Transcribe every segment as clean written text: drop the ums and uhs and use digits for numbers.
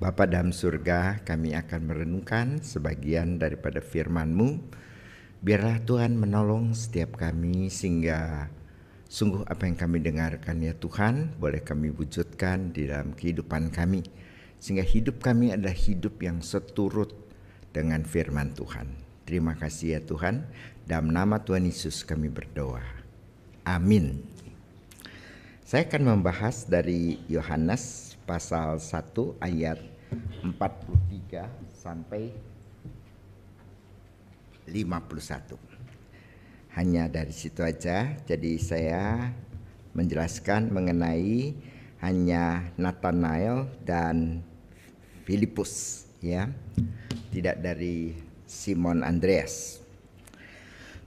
Bapa dalam surga, kami akan merenungkan sebagian daripada firman-Mu. Biarlah Tuhan menolong setiap kami sehingga sungguh apa yang kami dengarkan ya Tuhan boleh kami wujudkan di dalam kehidupan kami. Sehingga hidup kami adalah hidup yang seturut dengan firman Tuhan. Terima kasih ya Tuhan. Dalam nama Tuhan Yesus kami berdoa. Amin. Saya akan membahas dari Yohanes pasal 1 ayat 43 sampai 51. Hanya dari situ aja. Jadi saya menjelaskan mengenai hanya Nathanael dan Filipus ya. Tidak dari Simon Andreas.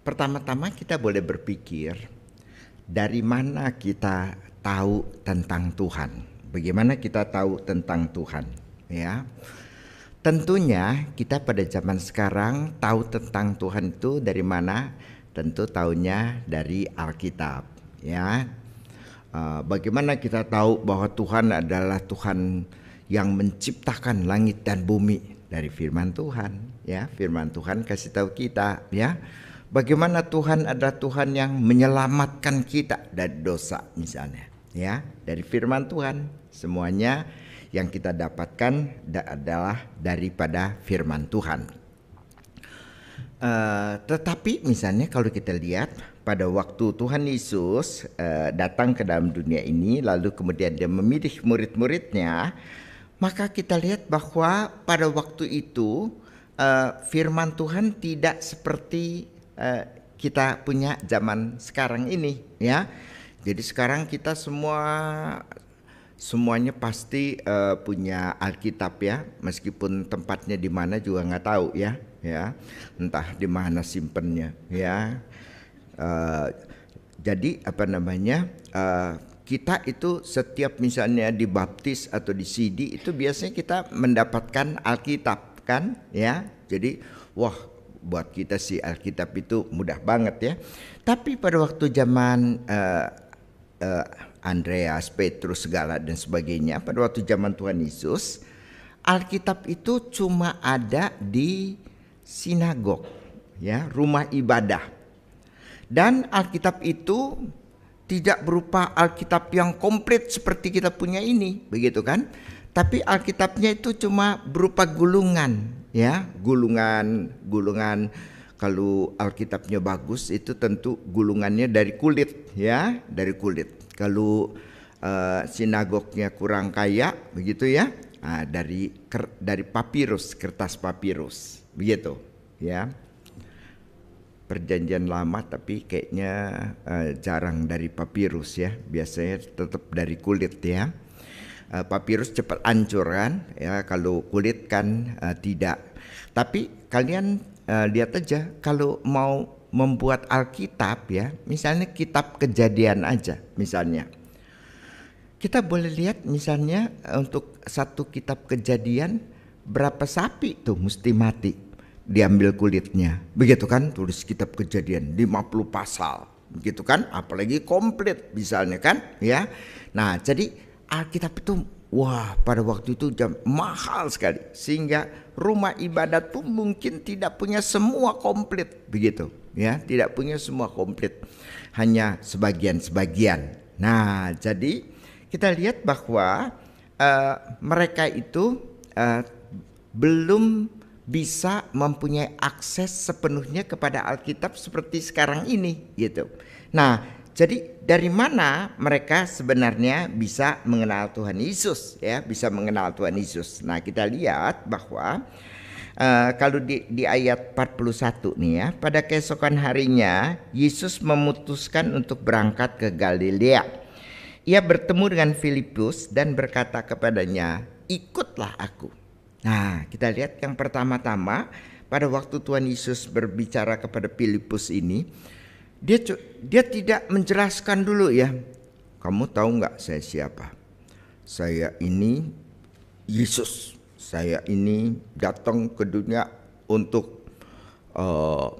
Pertama-tama kita boleh berpikir dari mana kita tahu tentang Tuhan. Bagaimana kita tahu tentang Tuhan? Ya, tentunya kita pada zaman sekarang tahu tentang Tuhan itu dari mana? Tentu tahunya dari Alkitab. Ya, bagaimana kita tahu bahwa Tuhan adalah Tuhan yang menciptakan langit dan bumi? Dari firman Tuhan. Ya, firman Tuhan kasih tahu kita. Ya, bagaimana Tuhan adalah Tuhan yang menyelamatkan kita dari dosa misalnya. Ya, dari firman Tuhan. Semuanya yang kita dapatkan adalah daripada firman Tuhan. Tetapi misalnya kalau kita lihat pada waktu Tuhan Yesus datang ke dalam dunia ini, lalu kemudian dia memilih murid-muridnya, maka kita lihat bahwa pada waktu itu firman Tuhan tidak seperti kita punya zaman sekarang ini, ya. Jadi sekarang kita semuanya pasti punya Alkitab ya, meskipun tempatnya di mana juga nggak tahu ya, entah di mana simpennya ya. Jadi kita itu setiap misalnya dibaptis atau di CD itu biasanya kita mendapatkan Alkitab kan ya. Jadi buat kita sih Alkitab itu mudah banget ya. Tapi pada waktu zaman Andreas, Petrus segala dan sebagainya, pada waktu zaman Tuhan Yesus, Alkitab itu cuma ada di sinagog, ya, rumah ibadah. Dan Alkitab itu tidak berupa Alkitab yang komplit seperti kita punya ini, begitu kan? Tapi Alkitabnya itu cuma berupa gulungan, ya, gulungan. Kalau Alkitabnya bagus itu tentu gulungannya dari kulit, ya, dari kulit. Kalau sinagognya kurang kaya, begitu ya, dari papirus, kertas papirus, begitu, ya. Perjanjian lama tapi kayaknya jarang dari papirus ya, biasanya tetap dari kulit ya. Papirus cepat hancur kan, ya. Kalau kulit kan tidak. Tapi kalian lihat aja kalau mau membuat Alkitab ya, misalnya kitab Kejadian aja misalnya. Kita boleh lihat misalnya untuk satu kitab Kejadian berapa sapi tuh mesti mati diambil kulitnya. Begitu kan, tulis kitab Kejadian 50 pasal. Begitu kan, apalagi komplit misalnya kan ya. Nah, jadi Alkitab itu pada waktu itu mahal sekali sehingga rumah ibadat pun mungkin tidak punya semua komplit begitu ya, tidak punya semua komplit, hanya sebagian-sebagian. Nah, jadi kita lihat bahwa mereka itu belum bisa mempunyai akses sepenuhnya kepada Alkitab seperti sekarang ini gitu. Nah, jadi dari mana mereka sebenarnya bisa mengenal Tuhan Yesus ya, bisa mengenal Tuhan Yesus. Nah, kita lihat bahwa kalau di ayat 41 nih ya, pada keesokan harinya Yesus memutuskan untuk berangkat ke Galilea. Ia bertemu dengan Filipus dan berkata kepadanya, "Ikutlah aku." Nah, kita lihat yang pertama-tama pada waktu Tuhan Yesus berbicara kepada Filipus ini, dia tidak menjelaskan dulu ya. Kamu tahu nggak saya siapa? Saya ini Yesus. Saya ini datang ke dunia untuk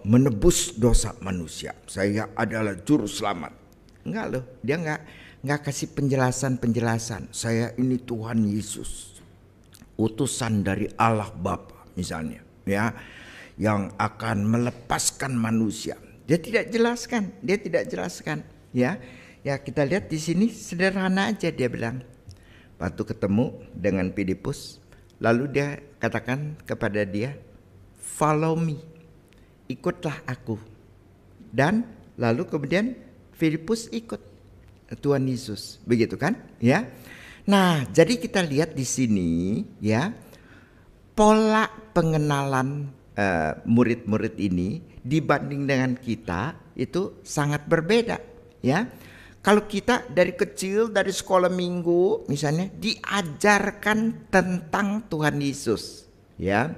menebus dosa manusia. Saya adalah juru selamat. Enggak loh, dia enggak kasih penjelasan. Saya ini Tuhan Yesus. utusan dari Allah Bapa misalnya, ya, yang akan melepaskan manusia. Dia tidak jelaskan, ya. Ya, kita lihat di sini sederhana aja, dia bilang. Waktu ketemu dengan Filipus, lalu dia katakan kepada dia, "Follow me." Ikutlah aku. Dan lalu kemudian Filipus ikut Tuhan Yesus, begitu kan? Ya. Nah, jadi kita lihat di sini, ya, pola pengenalan murid-murid ini dibanding dengan kita itu sangat berbeda, ya. Kalau kita dari kecil, dari sekolah minggu misalnya, diajarkan tentang Tuhan Yesus, ya.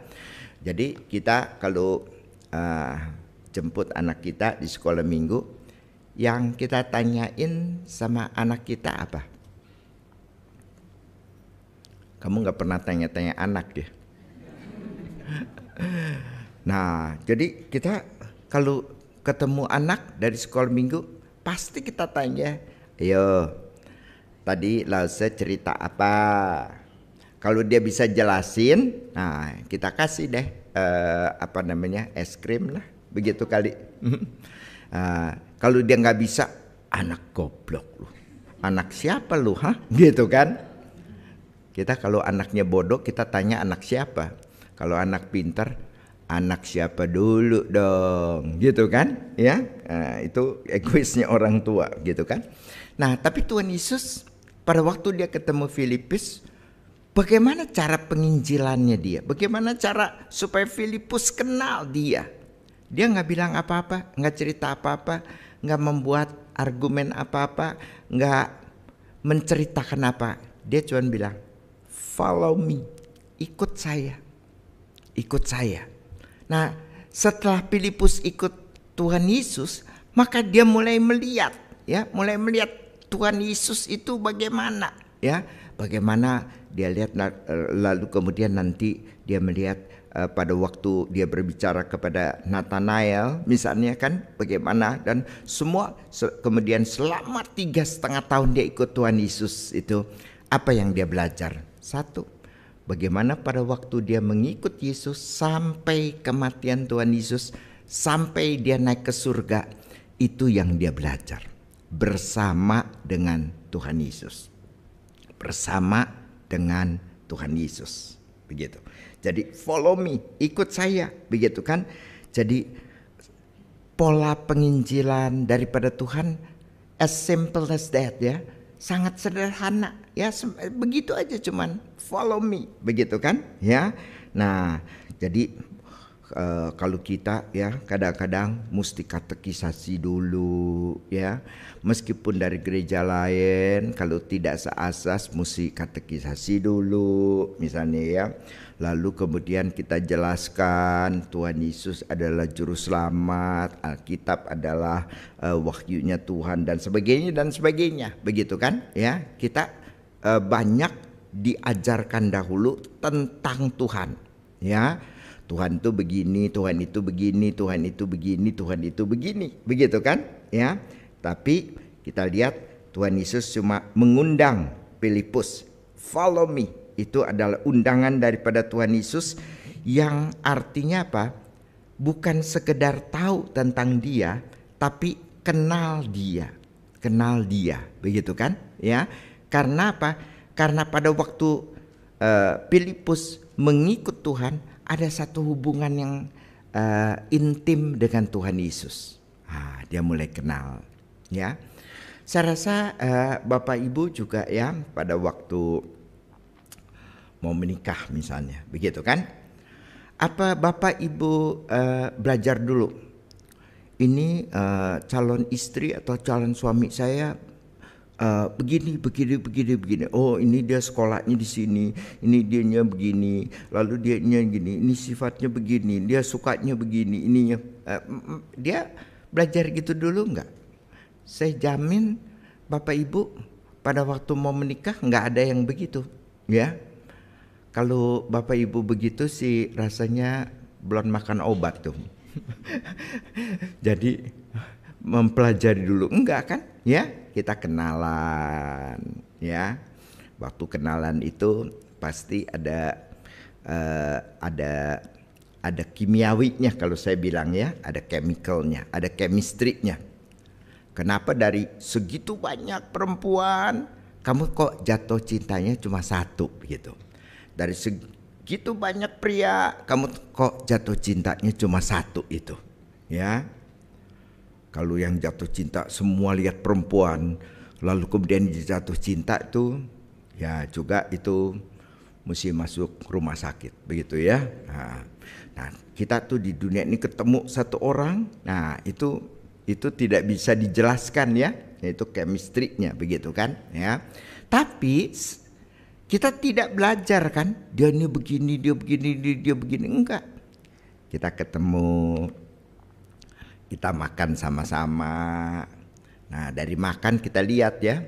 Jadi kita kalau jemput anak kita di sekolah minggu, yang kita tanyain sama anak kita apa? Kamu gak pernah tanya-tanya anak ya? Nah, jadi kita kalau ketemu anak dari sekolah minggu, pasti kita tanya, "Ayo, tadi Lause cerita apa?" Kalau dia bisa jelasin, nah kita kasih deh es krim lah, begitu kali. Kalau dia nggak bisa, anak goblok lu, anak siapa lu, gitu kan? Kita kalau anaknya bodoh, kita tanya anak siapa. Kalau anak pintar, anak siapa dulu dong, gitu kan? Ya, itu egoisnya orang tua, gitu kan? Nah, tapi Tuhan Yesus pada waktu dia ketemu Filipus, bagaimana cara penginjilannya dia? Bagaimana cara supaya Filipus kenal dia? Dia nggak bilang apa-apa, nggak cerita apa-apa, nggak membuat argumen apa-apa, nggak menceritakan apa. Dia cuma bilang, "Follow me, ikut saya, ikut saya." Nah, setelah Filipus ikut Tuhan Yesus, maka dia mulai melihat, ya, mulai melihat Tuhan Yesus itu bagaimana, ya, bagaimana dia lihat. Lalu kemudian nanti dia melihat pada waktu dia berbicara kepada Nathanael, misalnya kan, bagaimana, dan semua kemudian selama 3,5 tahun dia ikut Tuhan Yesus itu, apa yang dia belajar? Satu, bagaimana pada waktu dia mengikut Yesus sampai kematian Tuhan Yesus, sampai dia naik ke surga, itu yang dia belajar bersama dengan Tuhan Yesus. Bersama dengan Tuhan Yesus, begitu. Jadi follow me, ikut saya, begitu kan? Jadi pola penginjilan daripada Tuhan as simple as that, ya. Sangat sederhana, ya, begitu aja, cuman follow me, begitu kan, ya. Nah, jadi kalau kita, ya, kadang-kadang mesti katekisasi dulu, ya, meskipun dari gereja lain, kalau tidak seasas mesti katekisasi dulu misalnya, ya. Lalu kemudian kita jelaskan Tuhan Yesus adalah juru selamat, Alkitab adalah wahyunya Tuhan, dan sebagainya, begitu kan, ya. Kita banyak diajarkan dahulu tentang Tuhan, ya. Tuhan itu begini, Tuhan itu begini, Tuhan itu begini, Tuhan itu begini, begitu kan, ya. Tapi kita lihat Tuhan Yesus cuma mengundang Filipus, follow me. Itu adalah undangan daripada Tuhan Yesus, yang artinya apa? Bukan sekedar tahu tentang dia, tapi kenal dia, begitu kan, ya. Karena apa? Karena pada waktu Filipus mengikut Tuhan, ada satu hubungan yang intim dengan Tuhan Yesus. Dia mulai kenal, ya. Saya rasa Bapak Ibu juga, ya, pada waktu mau menikah misalnya, begitu kan? Apa Bapak Ibu belajar dulu? Ini calon istri atau calon suami saya begini. Oh, ini dia sekolahnya di sini, ini dianya begini, lalu dianya gini, ini sifatnya begini, dia sukanya begini, ininya. Dia belajar gitu dulu enggak? Saya jamin Bapak Ibu pada waktu mau menikah enggak ada yang begitu, ya. Kalau Bapak Ibu begitu sih rasanya belum makan obat tuh. Jadi mempelajari dulu, enggak kan, ya. Kita kenalan, ya. Waktu kenalan itu pasti ada ada kimiawinya kalau saya bilang ya, ada chemicalnya, ada chemistry-nya. Kenapa dari segitu banyak perempuan kamu kok jatuh cintanya cuma satu gitu? Dari segitu banyak pria kamu kok jatuh cintanya cuma satu itu, ya? Kalau yang jatuh cinta semua lihat perempuan, lalu kemudian jatuh cinta itu, ya juga itu mesti masuk rumah sakit, begitu ya. Nah, kita tuh di dunia ini ketemu satu orang, nah itu tidak bisa dijelaskan ya, yaitu chemistry-nya, begitu kan ya. Tapi kita tidak belajar kan, dia ini begini, dia begini, dia begini, enggak. Kita ketemu, kita makan sama-sama. Nah, dari makan kita lihat ya,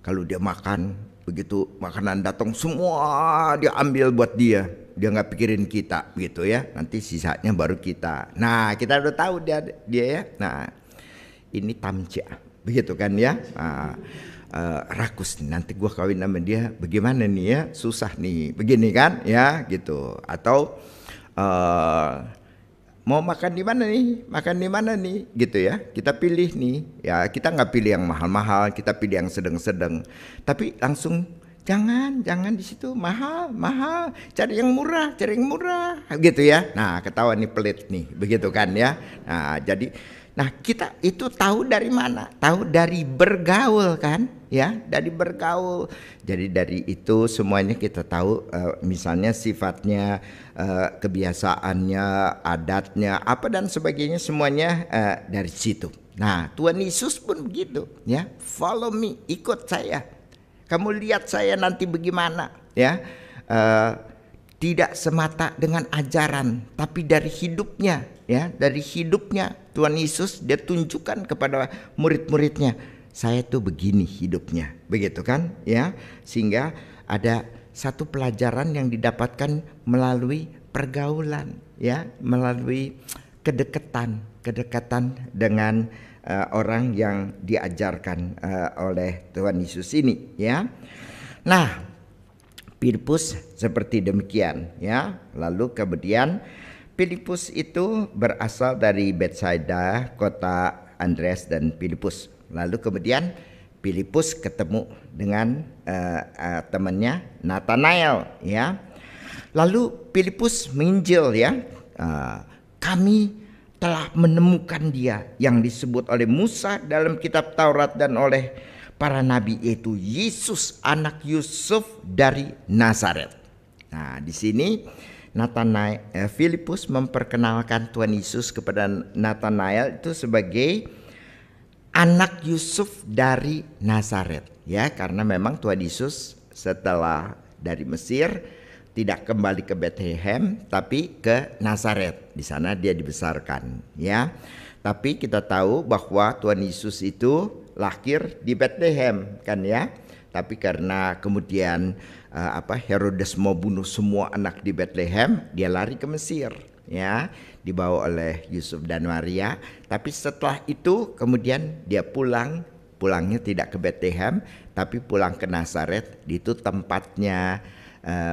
kalau dia makan, begitu makanan datang semua dia ambil buat dia nggak pikirin kita, gitu ya. Nanti sisanya baru kita. Nah, kita udah tahu dia ya. Nah, ini tamja, begitu kan ya. Rakus nih, nanti gua kawin sama dia bagaimana nih ya, susah nih, begini kan ya gitu. Atau mau makan di mana nih, gitu ya. Kita pilih nih, ya kita nggak pilih yang mahal-mahal, kita pilih yang sedang-sedang. Tapi langsung jangan di situ mahal, cari yang murah, gitu ya. Nah, ketahuan nih pelit nih, begitu kan ya. Nah, jadi kita itu tahu dari mana? Tahu dari bergaul kan, ya, dari bergaul. Jadi dari itu semuanya kita tahu, misalnya sifatnya, kebiasaannya, adatnya, apa dan sebagainya, semuanya dari situ. Nah, Tuhan Yesus pun begitu, ya. Follow me, ikut saya. Kamu lihat saya nanti bagaimana, ya. Tidak semata dengan ajaran, tapi dari hidupnya, ya, dari hidupnya Tuhan Yesus dia tunjukkan kepada murid-muridnya, saya tuh begini hidupnya, begitu kan, ya. Sehingga ada satu pelajaran yang didapatkan melalui pergaulan, ya, melalui kedekatan dengan orang yang diajarkan oleh Tuhan Yesus ini, ya. Nah, Filipus seperti demikian, ya. Lalu kemudian Filipus itu berasal dari Betsaida, kota Andreas dan Filipus. Lalu kemudian Filipus ketemu dengan temannya Nathanael, ya. Lalu Filipus menginjil, ya. Kami telah menemukan dia yang disebut oleh Musa dalam kitab Taurat dan oleh para nabi, yaitu Yesus anak Yusuf dari Nazaret. Nah, di sini Filipus memperkenalkan Tuhan Yesus kepada Nathanael itu sebagai anak Yusuf dari Nazaret, ya, karena memang Tuhan Yesus setelah dari Mesir tidak kembali ke Bethlehem tapi ke Nazaret. Di sana dia dibesarkan, ya. Tapi kita tahu bahwa Tuhan Yesus itu lahir di Bethlehem kan, ya. Tapi karena kemudian Herodes mau bunuh semua anak di Bethlehem, dia lari ke Mesir, ya, dibawa oleh Yusuf dan Maria. Tapi setelah itu kemudian dia pulangnya tidak ke Bethlehem tapi pulang ke Nazaret. Itu tempatnya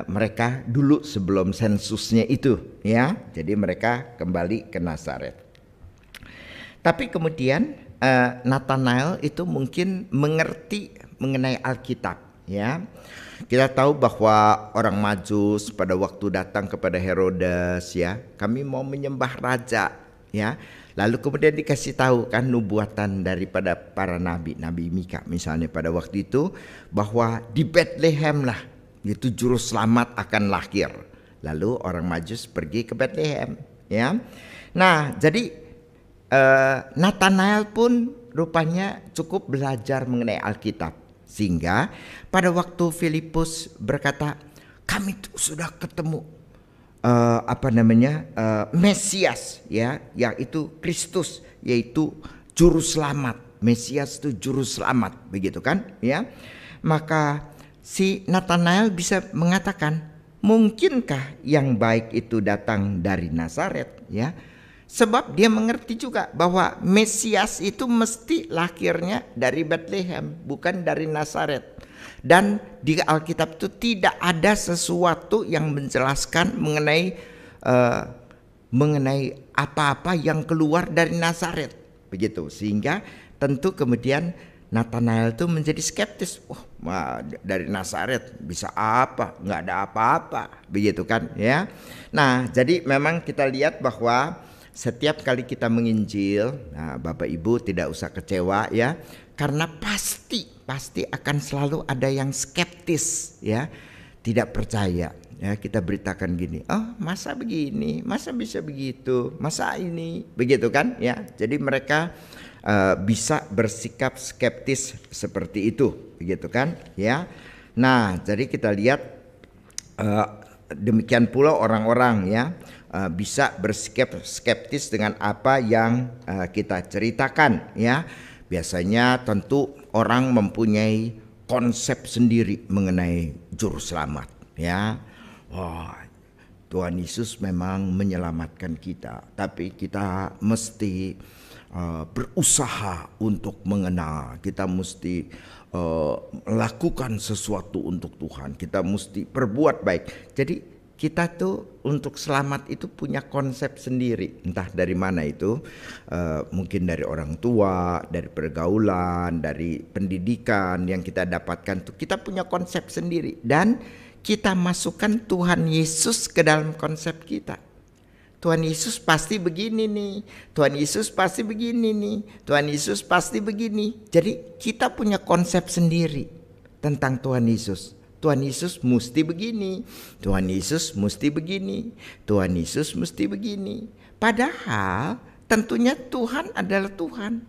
mereka dulu sebelum sensusnya itu, ya. Jadi mereka kembali ke Nazaret. Tapi kemudian Nathanael itu mungkin mengerti mengenai Alkitab, ya. Kita tahu bahwa orang Majus pada waktu datang kepada Herodes, ya, kami mau menyembah raja, ya. Lalu kemudian dikasih tahu kan nubuatan daripada para nabi Mika misalnya pada waktu itu, bahwa di Bethlehem lah itu juru selamat akan lahir. Lalu orang Majus pergi ke Bethlehem, ya. Nah, jadi Nathanael pun rupanya cukup belajar mengenai Alkitab, sehingga pada waktu Filipus berkata, kami sudah ketemu Mesias, ya, yang itu Kristus, yaitu juru selamat. Mesias itu juru selamat, begitu kan, ya. Maka si Nathanael bisa mengatakan, mungkinkah yang baik itu datang dari Nazaret, ya. Sebab dia mengerti juga bahwa Mesias itu mesti lahirnya dari Bethlehem, bukan dari Nazaret. Dan di Alkitab itu tidak ada sesuatu yang menjelaskan mengenai apa-apa yang keluar dari Nazaret, begitu. Sehingga tentu kemudian Nathanael itu menjadi skeptis. Dari Nazaret bisa apa? Nggak ada apa-apa, begitu kan ya. Nah, jadi memang kita lihat bahwa setiap kali kita menginjil, Bapak Ibu tidak usah kecewa ya, karena pasti akan selalu ada yang skeptis ya, tidak percaya. Ya, kita beritakan gini, masa begini, masa bisa begitu, masa ini, begitu kan ya. Jadi mereka bisa bersikap skeptis seperti itu, begitu kan ya. Nah, jadi kita lihat demikian pula orang-orang ya bisa bersikap skeptis dengan apa yang kita ceritakan ya. Biasanya tentu orang mempunyai konsep sendiri mengenai juru selamat ya. Tuhan Yesus memang menyelamatkan kita, tapi kita mesti berusaha untuk mengenal. Kita mesti melakukan sesuatu untuk Tuhan. Kita mesti berbuat baik. Jadi kita tuh untuk selamat itu punya konsep sendiri. Entah dari mana itu, mungkin dari orang tua, dari pergaulan, dari pendidikan yang kita dapatkan tuh, kita punya konsep sendiri. Dan kita masukkan Tuhan Yesus ke dalam konsep kita. Tuhan Yesus pasti begini nih, Tuhan Yesus pasti begini nih, Tuhan Yesus pasti begini. Jadi kita punya konsep sendiri tentang Tuhan Yesus. Tuhan Yesus mesti begini, Tuhan Yesus mesti begini, Tuhan Yesus mesti begini. Padahal tentunya Tuhan adalah Tuhan.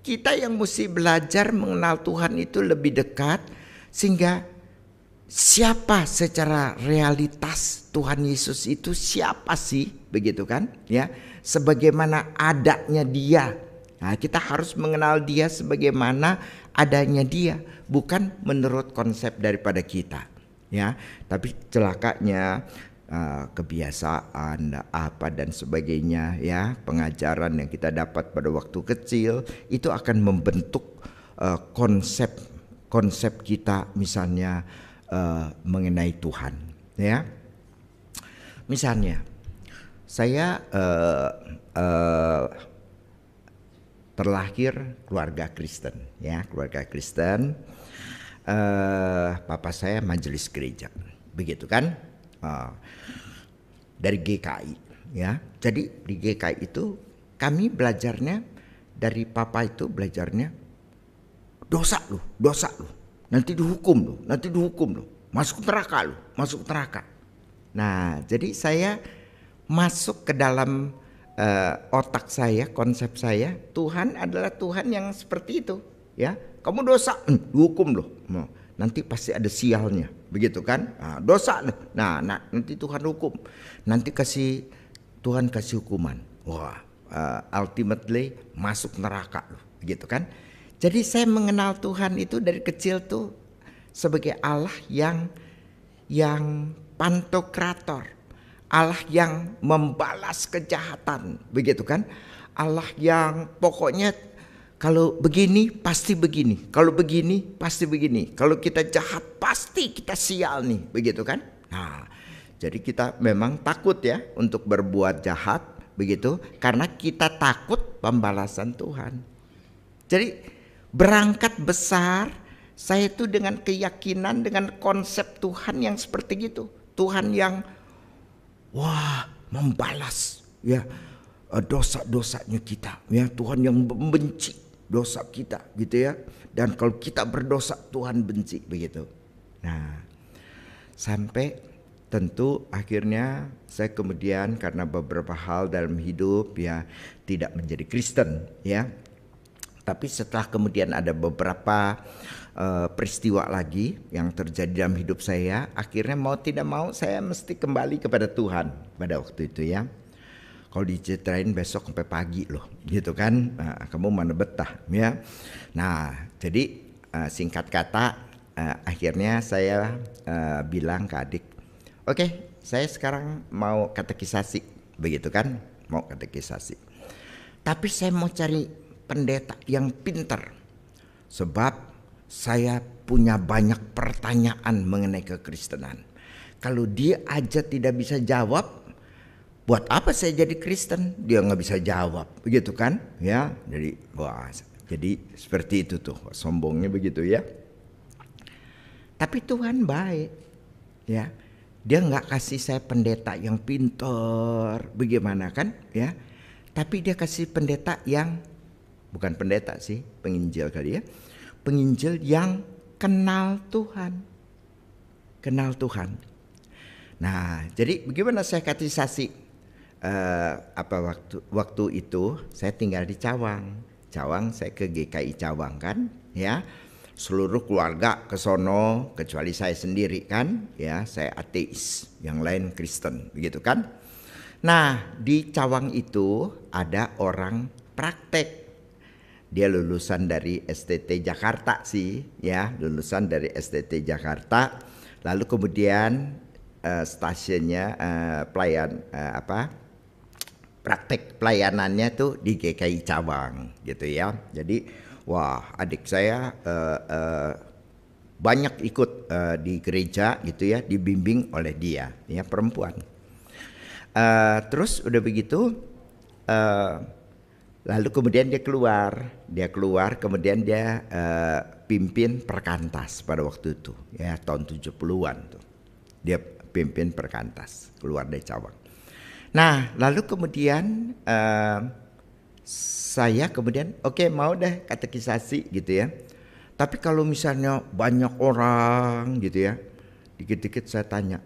Kita yang mesti belajar mengenal Tuhan itu lebih dekat, sehingga siapa secara realitas Tuhan Yesus itu siapa sih, begitu kan ya, sebagaimana adanya Dia. Nah, kita harus mengenal Dia sebagaimana adanya Dia, bukan menurut konsep daripada kita ya. Tapi celakanya kebiasaan apa dan sebagainya ya, pengajaran yang kita dapat pada waktu kecil itu akan membentuk konsep kita, misalnya mengenai Tuhan ya. Misalnya saya terlahir keluarga Kristen ya, keluarga Kristen. Papa saya majelis gereja, begitu kan, dari GKI ya. Jadi di GKI itu kami belajarnya, dari papa itu belajarnya dosa lu, nanti dihukum lu, masuk neraka lu, masuk neraka. Nah, jadi saya masuk ke dalam otak saya, konsep saya, Tuhan adalah Tuhan yang seperti itu ya. Kamu dosa, dihukum loh, nanti pasti ada sialnya, begitu kan. Dosa, nah nanti Tuhan hukum, nanti Tuhan kasih hukuman. Ultimately masuk neraka loh, begitu kan. Jadi saya mengenal Tuhan itu dari kecil tuh sebagai Allah yang pantokrator, Allah yang membalas kejahatan, begitu kan. Allah yang pokoknya kalau begini pasti begini, kalau begini pasti begini, kalau kita jahat pasti kita sial nih, begitu kan. Nah, jadi kita memang takut ya untuk berbuat jahat, begitu, karena kita takut pembalasan Tuhan. Jadi berangkat besar saya itu dengan keyakinan, dengan konsep Tuhan yang seperti gitu. Tuhan yang membalas ya dosa-dosanya kita ya. Tuhan yang membenci dosa kita, gitu ya. Dan kalau kita berdosa Tuhan benci, begitu. Nah, sampai tentu akhirnya saya kemudian karena beberapa hal dalam hidup ya tidak menjadi Kristen ya. Tapi setelah kemudian ada beberapa peristiwa lagi yang terjadi dalam hidup saya, akhirnya mau tidak mau saya mesti kembali kepada Tuhan pada waktu itu ya. Kalau diceritain besok sampai pagi loh, gitu kan. Nah, kamu mana betah ya. Nah, jadi singkat kata akhirnya saya bilang ke adik, oke, saya sekarang mau katekisasi, begitu kan, mau katekisasi. Tapi saya mau cari pendeta yang pintar, sebab saya punya banyak pertanyaan mengenai kekristenan. Kalau dia aja tidak bisa jawab, buat apa saya jadi Kristen? Dia nggak bisa jawab, begitu kan? Ya, jadi seperti itu tuh, sombongnya begitu ya. Tapi Tuhan baik, ya. Dia nggak kasih saya pendeta yang pintar, bagaimana kan? Ya, tapi dia kasih pendeta yang bukan pendeta sih, penginjil kali ya. Penginjil yang kenal Tuhan. Kenal Tuhan. Nah, jadi bagaimana saya katekisasi? Waktu itu saya tinggal di Cawang. Cawang saya ke GKI Cawang kan, ya. Seluruh keluarga ke sono kecuali saya sendiri kan, ya, saya ateis, yang lain Kristen, begitu kan. Nah, di Cawang itu ada orang praktek. Dia lulusan dari STT Jakarta sih, ya, lulusan dari STT Jakarta. Lalu kemudian stasiunnya praktek pelayanannya tuh di GKI Cawang, gitu ya. Jadi, wah, adik saya banyak ikut di gereja, gitu ya, dibimbing oleh dia, ya, perempuan. Terus udah begitu. Lalu kemudian dia keluar kemudian dia pimpin Perkantas pada waktu itu, ya, tahun 70-an tuh. Dia pimpin Perkantas, keluar dari Cawang. Nah, lalu kemudian saya kemudian mau deh katekisasi gitu ya. Tapi kalau misalnya banyak orang gitu ya, dikit-dikit saya tanya,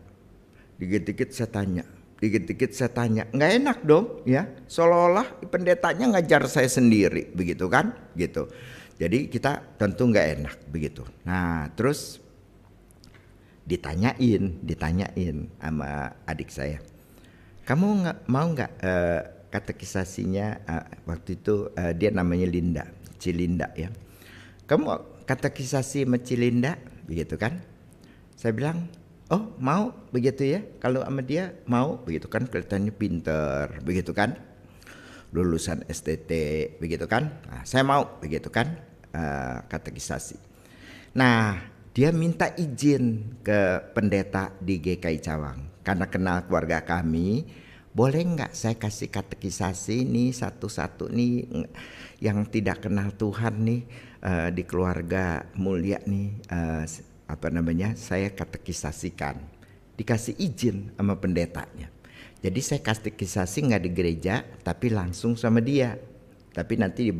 nggak enak dong ya, seolah-olah pendetanya ngajar saya sendiri begitu kan, gitu. Jadi kita tentu nggak enak begitu. Nah, terus ditanyain sama adik saya, kamu mau nggak katekisasinya waktu itu dia namanya Linda, Cilinda ya, kamu katekisasi sama Cilinda begitu kan? Saya bilang, oh mau begitu ya, kalau sama dia mau begitu kan, kelihatannya pinter begitu kan, lulusan STT begitu kan. Nah, saya mau begitu kan katekisasi. Nah, dia minta izin ke pendeta di GKI Cawang karena kenal keluarga kami, boleh nggak saya kasih katekisasi nih satu-satu nih yang tidak kenal Tuhan nih di keluarga mulia nih, saya katekisasikan. Dikasih izin sama pendetanya. Jadi saya katekisasi nggak di gereja, tapi langsung sama dia. Tapi nanti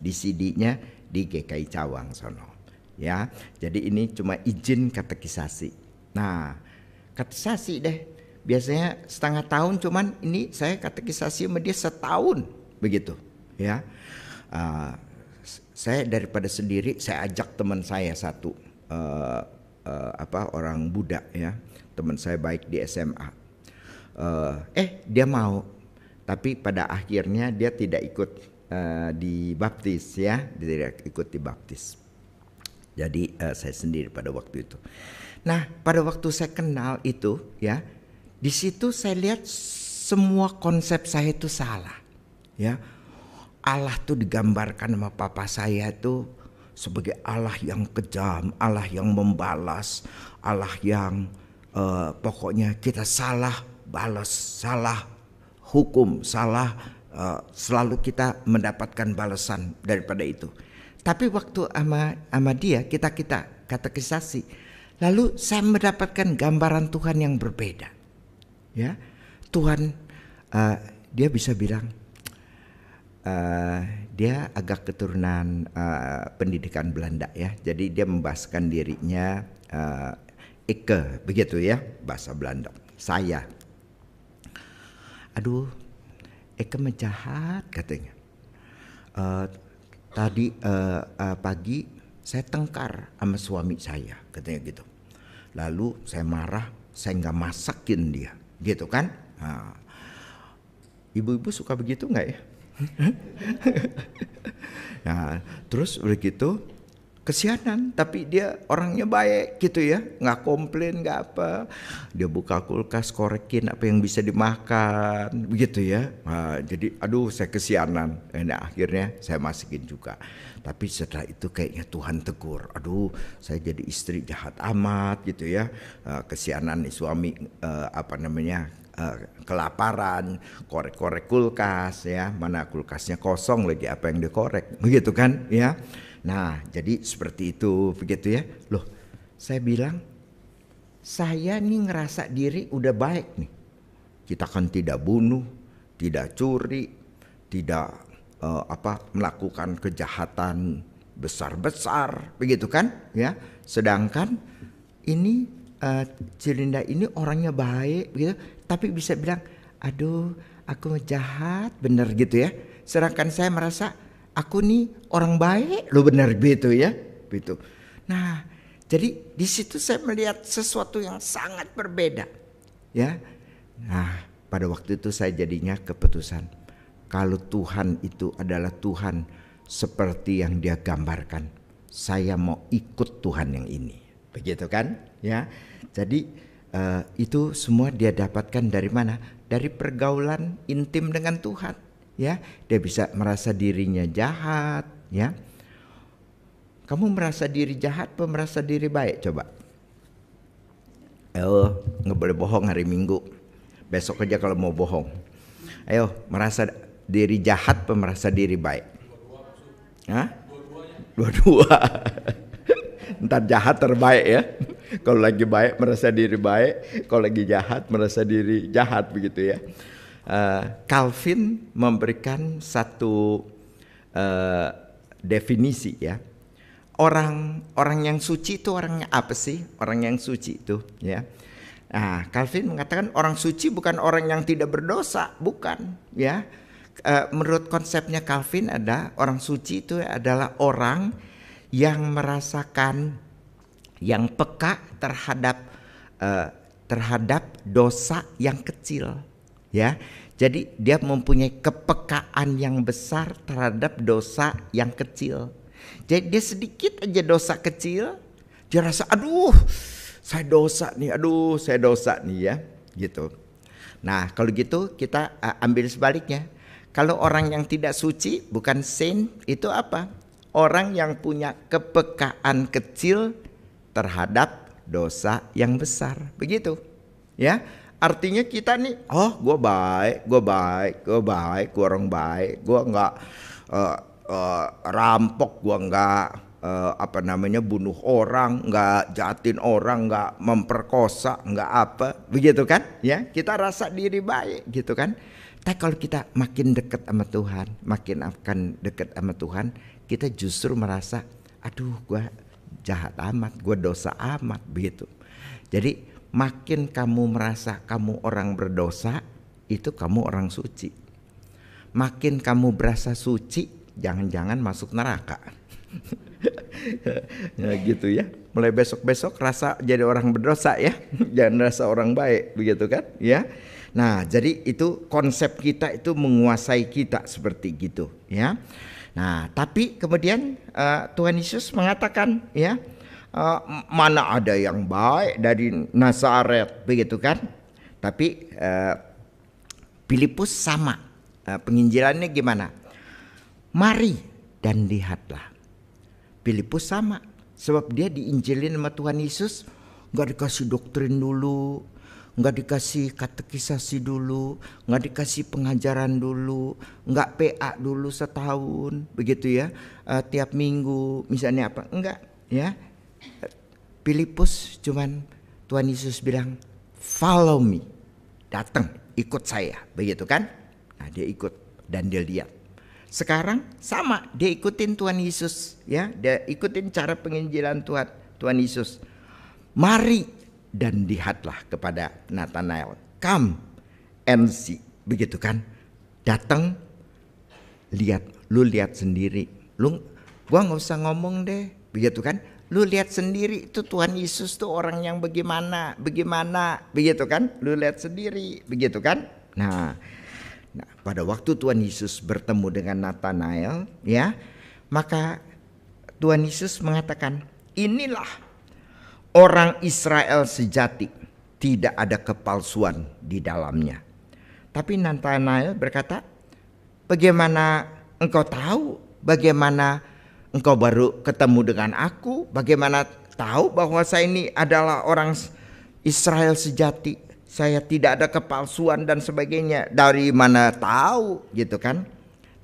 di CD-nya di GKI Cawang sono. Ya, jadi ini cuma izin katekisasi. Nah, katekisasi deh. Biasanya setengah tahun, cuman ini saya katekisasi sama dia setahun begitu. Ya, saya daripada sendiri, saya ajak teman saya satu. Orang Buddha ya, teman saya baik di SMA. Dia mau, tapi pada akhirnya dia tidak ikut dibaptis ya, tidak ikut dibaptis. Jadi saya sendiri pada waktu itu. Nah, pada waktu saya kenal itu ya, di situ saya lihat semua konsep saya itu salah ya. Allah tuh digambarkan sama papa saya itu sebagai Allah yang kejam, Allah yang membalas, Allah yang pokoknya kita salah balas, salah hukum, salah selalu kita mendapatkan balasan daripada itu. Tapi waktu sama dia kita katekisasi, lalu saya mendapatkan gambaran Tuhan yang berbeda. Ya, Tuhan dia bisa bilang dia agak keturunan pendidikan Belanda ya, jadi dia membahaskan dirinya Ike begitu ya, bahasa Belanda. Saya, aduh, Ike menjahat katanya. Tadi pagi saya tengkar sama suami saya katanya gitu. Lalu saya marah, saya nggak masakin dia, gitu kan? Nah, ibu-ibu suka begitu nggak ya? Nah, terus udah gitu kesianan, tapi dia orangnya baik gitu ya, nggak komplain, nggak apa. Dia buka kulkas, korekin apa yang bisa dimakan, begitu ya. Nah, jadi aduh saya kesianan. Nah, akhirnya saya masukin juga. Tapi setelah itu kayaknya Tuhan tegur, aduh saya jadi istri jahat amat gitu ya. Kesianan nih suami kelaparan, korek-korek kulkas ya, mana kulkasnya kosong lagi apa yang dikorek, begitu kan ya. Nah, jadi seperti itu, begitu ya. Loh, saya bilang, saya nih ngerasa diri udah baik nih. Kita kan tidak bunuh, tidak curi, tidak melakukan kejahatan besar-besar, begitu kan? Ya. Sedangkan ini Cilinda ini orangnya baik, gitu. Tapi bisa bilang, aduh, aku jahat, bener gitu ya. Sedangkan saya merasa aku nih orang baik, lo benar gitu ya, gitu. Nah, jadi di situ saya melihat sesuatu yang sangat berbeda, ya. Nah, pada waktu itu saya jadinya keputusan, kalau Tuhan itu adalah Tuhan seperti yang Dia gambarkan, saya mau ikut Tuhan yang ini, begitu kan? Ya, jadi itu semua dia dapatkan dari mana? Dari pergaulan intim dengan Tuhan. Ya, dia bisa merasa dirinya jahat, ya. Kamu merasa diri jahat atau merasa diri baik? Coba. Ayo, nggak boleh bohong hari Minggu. Besok aja kalau mau bohong. Ayo, merasa diri jahat atau merasa diri baik? Hah? Dua-dua. Ntar jahat terbaik ya. Kalau lagi baik merasa diri baik, kalau lagi jahat merasa diri jahat, begitu ya. Calvin memberikan satu definisi ya. Orang yang suci itu orangnya apa sih? Orang yang suci itu ya. Nah, Calvin mengatakan orang suci bukan orang yang tidak berdosa, bukan ya. Menurut konsepnya Calvin ada orang suci itu adalah orang yang merasakan, yang peka terhadap dosa yang kecil. Ya, jadi dia mempunyai kepekaan yang besar terhadap dosa yang kecil. Jadi dia sedikit aja dosa kecil, dia rasa aduh saya dosa nih ya, gitu. Nah kalau gitu kita ambil sebaliknya. Kalau orang yang tidak suci bukan saint itu apa? Orang yang punya kepekaan kecil terhadap dosa yang besar, begitu ya. Artinya kita nih, gue baik, gue orang baik, gue nggak rampok, gue nggak bunuh orang, nggak jahatin orang, nggak memperkosa, nggak apa, begitu kan? Ya, kita rasa diri baik, gitu kan? Tapi kalau kita makin dekat sama Tuhan, makin akan dekat sama Tuhan, kita justru merasa, aduh, gue jahat amat, gue dosa amat, begitu. Jadi makin kamu merasa kamu orang berdosa, itu kamu orang suci. Makin kamu berasa suci, jangan-jangan masuk neraka. Ya gitu ya. Mulai besok-besok rasa jadi orang berdosa ya, jangan rasa orang baik, begitu kan? Ya. Nah, jadi itu konsep kita itu menguasai kita seperti gitu, ya. Nah, tapi kemudian Tuhan Yesus mengatakan, ya. Mana ada yang baik dari Nazaret, begitu kan? Tapi Filipus sama, penginjilannya gimana? Mari dan lihatlah. Filipus sama, sebab dia diinjilin sama Tuhan Yesus, nggak dikasih doktrin dulu, nggak dikasih katekisasi dulu, nggak dikasih pengajaran dulu, nggak PA dulu setahun, begitu ya? Tiap minggu, misalnya apa? Enggak, ya. Filipus cuman Tuhan Yesus bilang follow me, datang ikut saya, begitu kan? Nah dia ikut dan dia lihat. Sekarang sama, dia ikutin Tuhan Yesus, ya, dia ikutin cara penginjilan Tuhan Yesus. Mari dan lihatlah kepada Nathanael, come and see, begitu kan? Datang, lihat, lu lihat sendiri, gua nggak usah ngomong deh, begitu kan? Lu lihat sendiri itu Tuhan Yesus tuh orang yang bagaimana, begitu kan? Lu lihat sendiri, begitu kan? Nah, pada waktu Tuhan Yesus bertemu dengan Nathanael, ya, maka Tuhan Yesus mengatakan, inilah orang Israel sejati, tidak ada kepalsuan di dalamnya. Tapi Nathanael berkata, bagaimana engkau tahu? Bagaimana engkau baru ketemu dengan aku? Bagaimana tahu bahwa saya ini adalah orang Israel sejati? Saya tidak ada kepalsuan dan sebagainya. Dari mana tahu, gitu kan?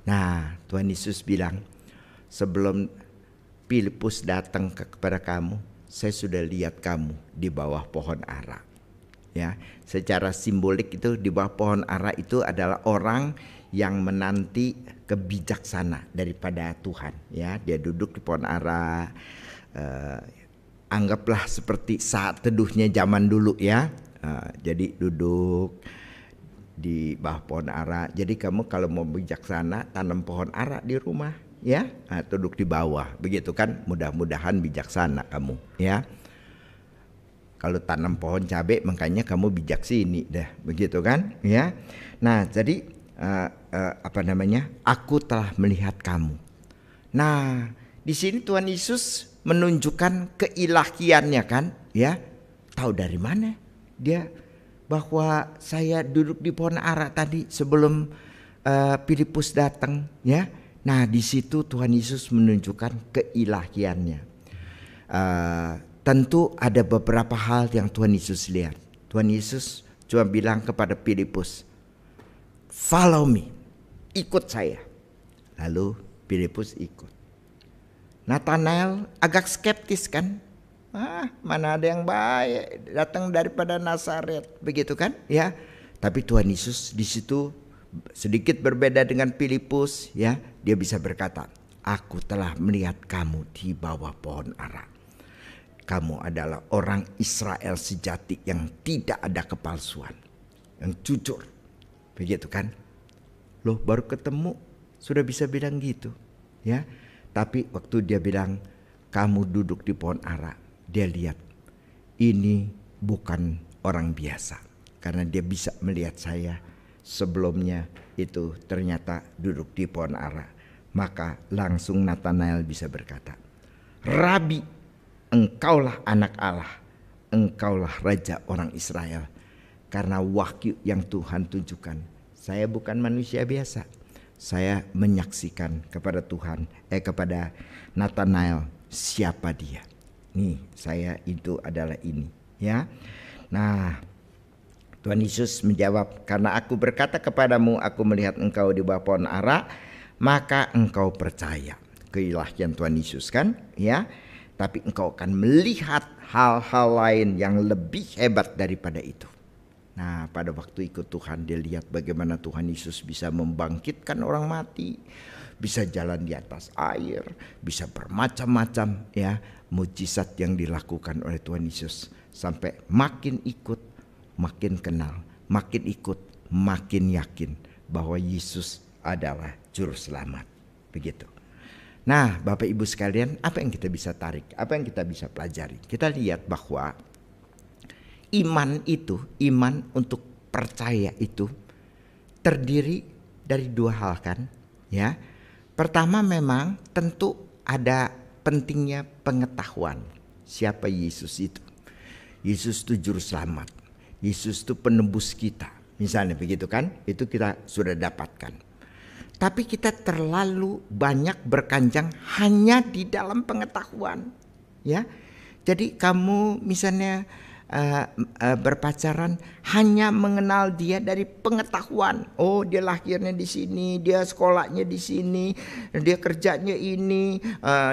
Nah, Tuhan Yesus bilang, sebelum Filipus datang kepada kamu, saya sudah lihat kamu di bawah pohon ara. Ya, secara simbolik itu di bawah pohon ara itu adalah orang yang menanti kebijaksana daripada Tuhan. Ya, dia duduk di pohon ara. Anggaplah seperti saat teduhnya zaman dulu ya. Jadi duduk di bawah pohon ara. Jadi kamu kalau mau bijaksana tanam pohon ara di rumah ya, duduk di bawah begitu kan, mudah-mudahan bijaksana kamu ya. Kalau tanam pohon cabai makanya kamu bijak sini dah begitu kan ya. Nah jadi aku telah melihat kamu. Nah di sini Tuhan Yesus menunjukkan keilahiannya kan ya. Tahu dari mana dia bahwa saya duduk di pohon ara tadi sebelum Filipus datang ya. Nah di situ Tuhan Yesus menunjukkan keilahiannya. Tentu ada beberapa hal yang Tuhan Yesus lihat. Tuhan Yesus cuma bilang kepada Filipus, follow me, ikut saya. Lalu Filipus ikut. Nathanael agak skeptis kan, mana ada yang baik datang daripada Nazaret begitu kan ya. Tapi Tuhan Yesus di situ sedikit berbeda dengan Filipus ya. Dia bisa berkata, aku telah melihat kamu di bawah pohon ara. Kamu adalah orang Israel sejati yang tidak ada kepalsuan, yang jujur. Begitu kan? Loh baru ketemu sudah bisa bilang gitu ya. Tapi waktu dia bilang kamu duduk di pohon ara, dia lihat ini bukan orang biasa. Karena dia bisa melihat saya sebelumnya itu ternyata duduk di pohon ara. Maka langsung Nathanael bisa berkata, Rabi, engkaulah anak Allah, engkaulah raja orang Israel. Karena wahyu yang Tuhan tunjukkan, saya bukan manusia biasa. Saya menyaksikan kepada Tuhan, kepada Nathanael siapa dia. Nih saya itu adalah ini ya. Nah Tuhan Yesus menjawab, karena aku berkata kepadamu, aku melihat engkau di bawah pohon ara, maka engkau percaya. Keilahian Tuhan Yesus kan ya. Tapi engkau akan melihat hal-hal lain yang lebih hebat daripada itu. Nah pada waktu ikut Tuhan dia lihat bagaimana Tuhan Yesus bisa membangkitkan orang mati, bisa jalan di atas air, bisa bermacam-macam ya mujizat yang dilakukan oleh Tuhan Yesus. Sampai makin ikut, makin kenal, makin ikut, makin yakin bahwa Yesus adalah juru selamat. Begitu. Nah Bapak Ibu sekalian, apa yang kita bisa tarik? Apa yang kita bisa pelajari? Kita lihat bahwa iman itu, iman untuk percaya itu terdiri dari dua hal kan ya. Pertama memang tentu ada pentingnya pengetahuan siapa Yesus itu. Yesus itu juru selamat. Yesus itu penebus kita. Misalnya begitu kan, itu kita sudah dapatkan. Tapi kita terlalu banyak berkanjang hanya di dalam pengetahuan ya. Jadi kamu misalnya berpacaran hanya mengenal dia dari pengetahuan. Oh dia lahirnya di sini, dia sekolahnya di sini, dia kerjanya ini,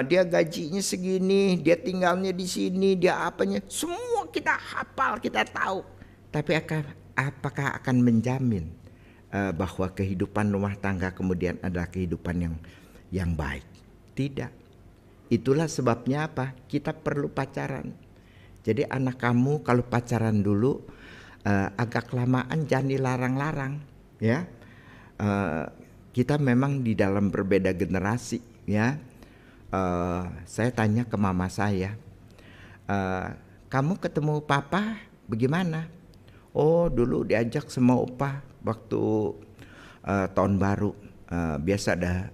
dia gajinya segini, dia tinggalnya di sini, dia apanya. Semua kita hafal, kita tahu. Tapi apakah akan menjamin bahwa kehidupan rumah tangga kemudian adalah kehidupan yang baik? Tidak. Itulah sebabnya apa? Kita perlu pacaran. Jadi anak kamu kalau pacaran dulu agak kelamaan jangan dilarang-larang ya. Kita memang di dalam berbeda generasi ya. Saya tanya ke mama saya, kamu ketemu papa bagaimana? Oh dulu diajak sama opa waktu tahun baru, biasa ada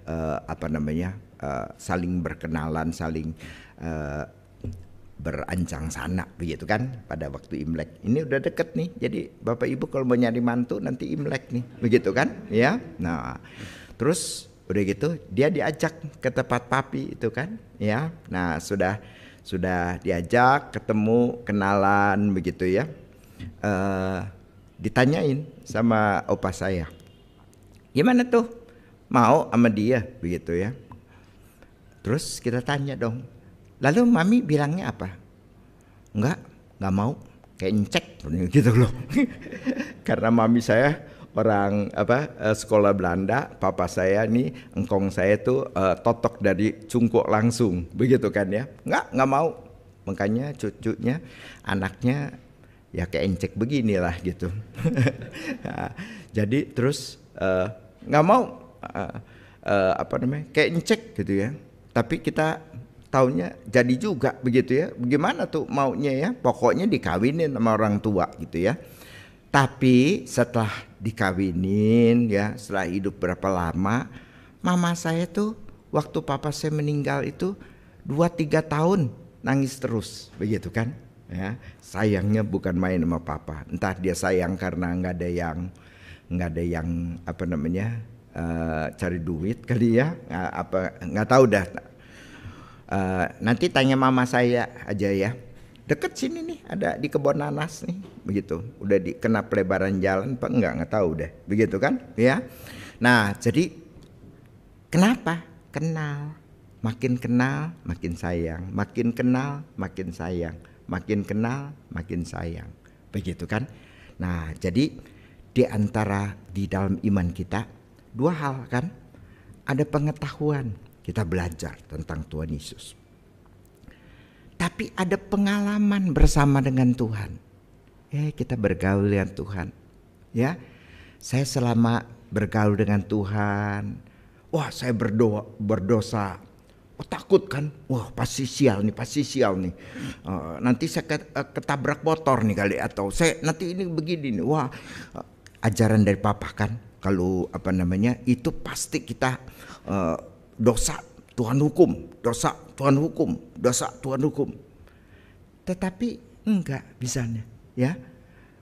saling berkenalan, saling berancang sana begitu kan pada waktu Imlek. Ini udah deket nih, jadi Bapak Ibu kalau mau nyari mantu nanti Imlek nih, begitu kan ya. Nah terus udah gitu dia diajak ke tempat papi itu kan ya. Nah sudah diajak ketemu, kenalan begitu ya. Ditanyain sama opa saya, gimana tuh mau sama dia begitu ya. Terus kita tanya dong, lalu mami bilangnya apa? Nggak mau, kayak encek gitu loh. Karena mami saya orang sekolah Belanda, papa saya nih, engkong saya tuh totok dari cungkuk langsung, begitu kan ya. Nggak mau, makanya cucunya, anaknya ya kayak encek beginilah gitu. Nah, jadi terus nggak mau kayak encek gitu ya. Tapi kita taunya jadi juga begitu ya. Bagaimana tuh maunya ya? Pokoknya dikawinin sama orang tua gitu ya. Tapi setelah dikawinin ya, setelah hidup berapa lama, mama saya tuh waktu papa saya meninggal itu 2-3 tahun nangis terus begitu kan ya. Sayangnya bukan main sama papa. Entah dia sayang karena nggak ada yang cari duit kali ya, nggak tahu dah. Nanti tanya mama saya aja ya. Deket sini nih, ada di kebun nanas nih, begitu. Udah kena pelebaran jalan, apa nggak tahu deh, begitu kan? Ya. Nah, jadi kenapa? Makin kenal, makin sayang, makin kenal, makin sayang, makin kenal, makin sayang, begitu kan? Nah, jadi di dalam iman kita 2 hal kan, ada pengetahuan, kita belajar tentang Tuhan Yesus. Tapi ada pengalaman bersama dengan Tuhan. Kita bergaul dengan Tuhan. Ya, saya selama bergaul dengan Tuhan, wah saya berdosa. Takut kan, wah pasti sial nih. Nanti saya ketabrak motor nih kali, atau saya nanti ini begini nih. Wah, ajaran dari papa kan, kalau itu pasti kita dosa Tuhan hukum, dosa Tuhan hukum. Tetapi enggak bisanya ya.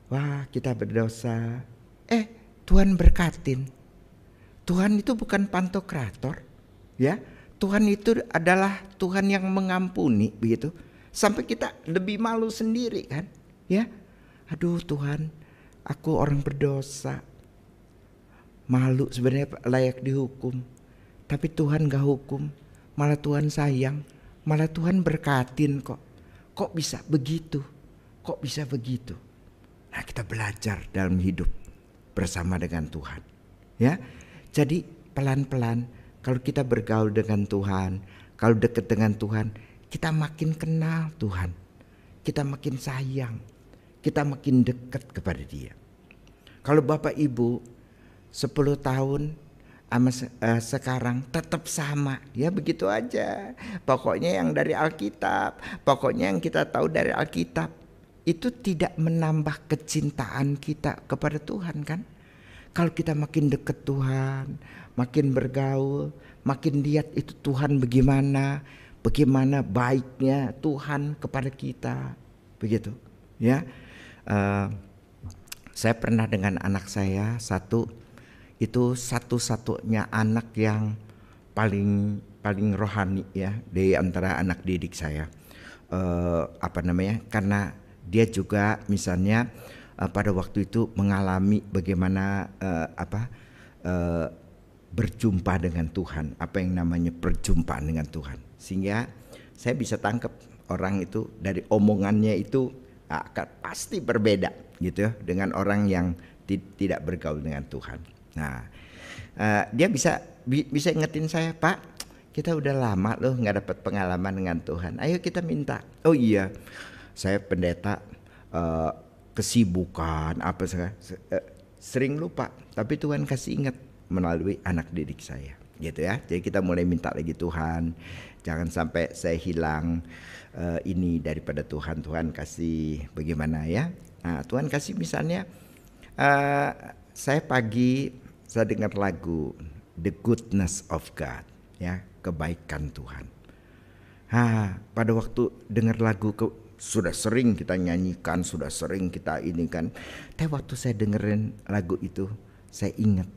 Wah kita berdosa, Tuhan berkatin. Tuhan itu bukan pantokrator ya. Tuhan itu adalah Tuhan yang mengampuni begitu. Sampai kita lebih malu sendiri kan ya. Aduh Tuhan, aku orang berdosa, malu sebenarnya, layak dihukum. Tapi Tuhan gak hukum, malah Tuhan sayang, malah Tuhan berkatin kok. Kok bisa begitu? Nah kita belajar dalam hidup bersama dengan Tuhan ya. Jadi pelan-pelan kalau kita bergaul dengan Tuhan, kalau dekat dengan Tuhan, kita makin kenal Tuhan, kita makin sayang, kita makin dekat kepada Dia. Kalau Bapak Ibu 10 tahun sama sekarang tetap sama ya, begitu aja. Pokoknya yang dari Alkitab, pokoknya yang kita tahu dari Alkitab, itu tidak menambah kecintaan kita kepada Tuhan kan. Kalau kita makin dekat Tuhan, makin bergaul, makin lihat itu Tuhan bagaimana baiknya Tuhan kepada kita, begitu ya. Saya pernah dengan anak saya itu satu-satunya anak yang paling rohani ya di antara anak didik saya. Karena dia juga misalnya pada waktu itu mengalami bagaimana berjumpa dengan Tuhan, apa yang namanya perjumpaan dengan Tuhan, sehingga saya bisa tangkap orang itu dari omongannya itu akan pasti berbeda gitu ya dengan orang yang tidak bergaul dengan Tuhan. Nah, dia bisa ingetin saya, Pak, kita udah lama loh nggak dapat pengalaman dengan Tuhan. Ayo kita minta. Oh iya, saya pendeta, kesibukan sering lupa. Tapi Tuhan kasih ingat melalui anak didik saya, gitu ya. Jadi kita mulai minta lagi, Tuhan, jangan sampai saya hilang ini daripada Tuhan. Tuhan kasih bagaimana ya? Nah, Tuhan kasih misalnya, saya pagi saya dengar lagu The Goodness of God ya, kebaikan Tuhan. Pada waktu dengar lagu sudah sering kita nyanyikan, sudah sering kita ini kan. Tapi waktu saya dengerin lagu itu, saya ingat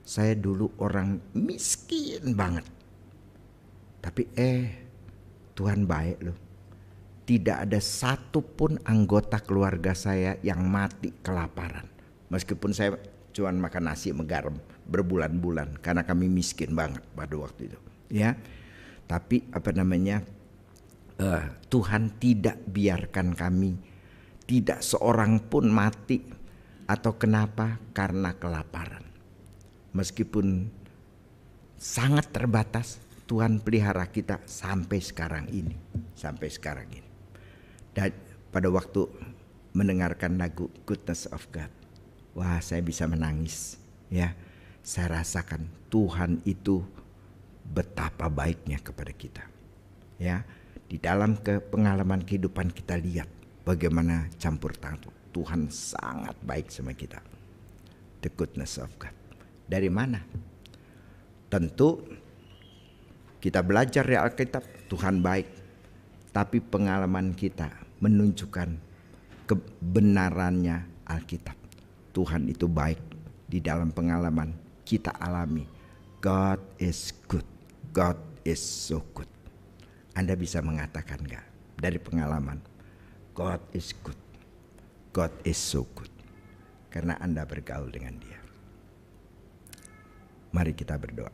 saya dulu orang miskin banget. Tapi Tuhan baik loh. Tidak ada satupun anggota keluarga saya yang mati kelaparan. Meskipun saya cuma makan nasi sama garam berbulan-bulan karena kami miskin banget pada waktu itu, ya. Tapi Tuhan tidak biarkan kami, tidak seorang pun mati atau kenapa karena kelaparan. Meskipun sangat terbatas, Tuhan pelihara kita sampai sekarang ini. Dan pada waktu mendengarkan lagu Goodness of God, wah, saya bisa menangis, ya. Saya rasakan Tuhan itu betapa baiknya kepada kita, ya. Di dalam pengalaman kehidupan kita lihat bagaimana campur tangan Tuhan sangat baik sama kita. The goodness of God. Dari mana? Tentu kita belajar di Alkitab, Tuhan baik. Tapi pengalaman kita menunjukkan kebenarannya Alkitab. Tuhan itu baik. Di dalam pengalaman kita alami, God is good. God is so good. Anda bisa mengatakan gak dari pengalaman, God is good. God is so good. Karena Anda bergaul dengan Dia. Mari kita berdoa.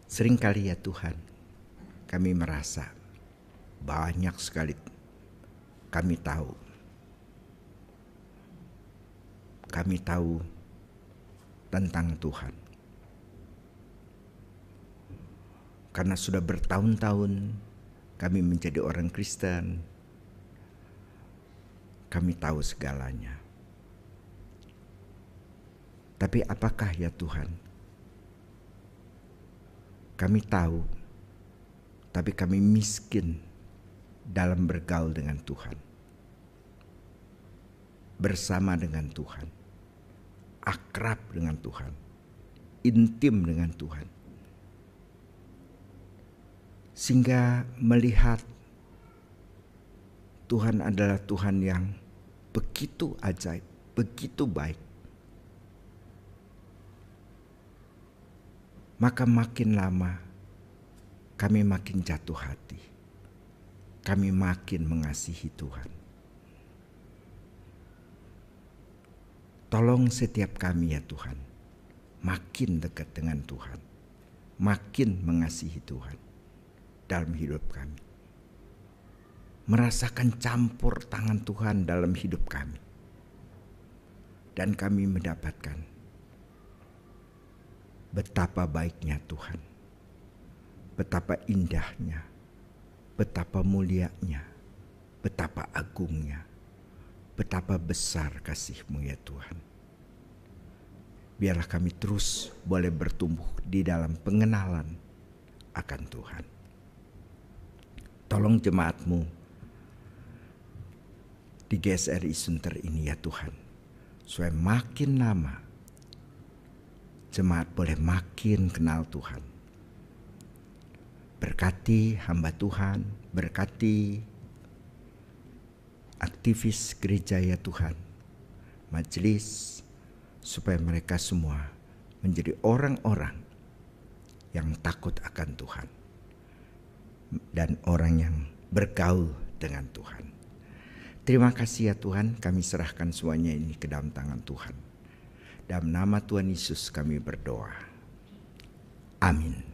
Seringkali ya Tuhan, kami merasa banyak sekali kami tahu tentang Tuhan. Karena sudah bertahun-tahun kami menjadi orang Kristen, kami tahu segalanya. Tapi apakah ya Tuhan, kami tahu, tapi kami miskin dalam bergaul dengan Tuhan, bersama dengan Tuhan, akrab dengan Tuhan, intim dengan Tuhan. Sehingga melihat Tuhan adalah Tuhan yang begitu ajaib, begitu baik. Maka makin lama kami makin jatuh hati. Kami makin mengasihi Tuhan. Tolong setiap kami ya Tuhan, makin dekat dengan Tuhan, makin mengasihi Tuhan dalam hidup kami. Merasakan campur tangan Tuhan dalam hidup kami. Dan kami mendapatkan betapa baiknya Tuhan, betapa indahnya, betapa mulianya, betapa agungnya, betapa besar kasih-Mu ya Tuhan. Biarlah kami terus boleh bertumbuh di dalam pengenalan akan Tuhan. Tolong jemaat-Mu di GSRI Sunter ini ya Tuhan, supaya makin lama jemaat boleh makin kenal Tuhan. Berkati hamba Tuhan, berkati aktivis gereja ya Tuhan, majelis, supaya mereka semua menjadi orang-orang yang takut akan Tuhan dan orang yang bergaul dengan Tuhan. Terima kasih ya Tuhan, kami serahkan semuanya ini ke dalam tangan Tuhan. Dalam nama Tuhan Yesus kami berdoa. Amin.